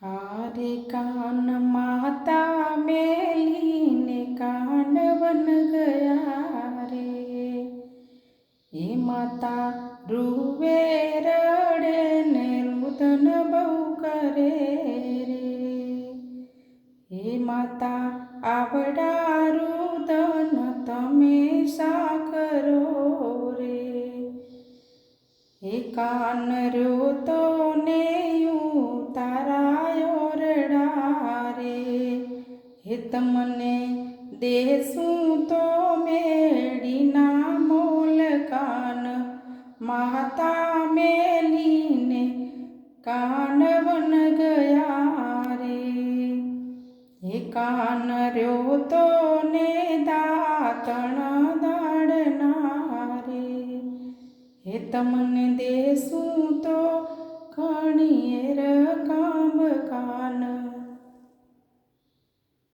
હારે કાન માતા મેલીને કાનવન ગયા રે, એ માતા રૂવે રડે ને રુદન બહુ કરે રે, એ માતા આવડા રુદન તમે શા કરો રે, એ કાન રોતો ને તારાયો રડા રે, હે તમને દેશું તો મેળીના મોલ કાન માતા મેલીને કાનવન ગયા રે, હે કાન રહ્યો તો ને દાતણ દાડના રે, હે તમને દેશું તો ઘણી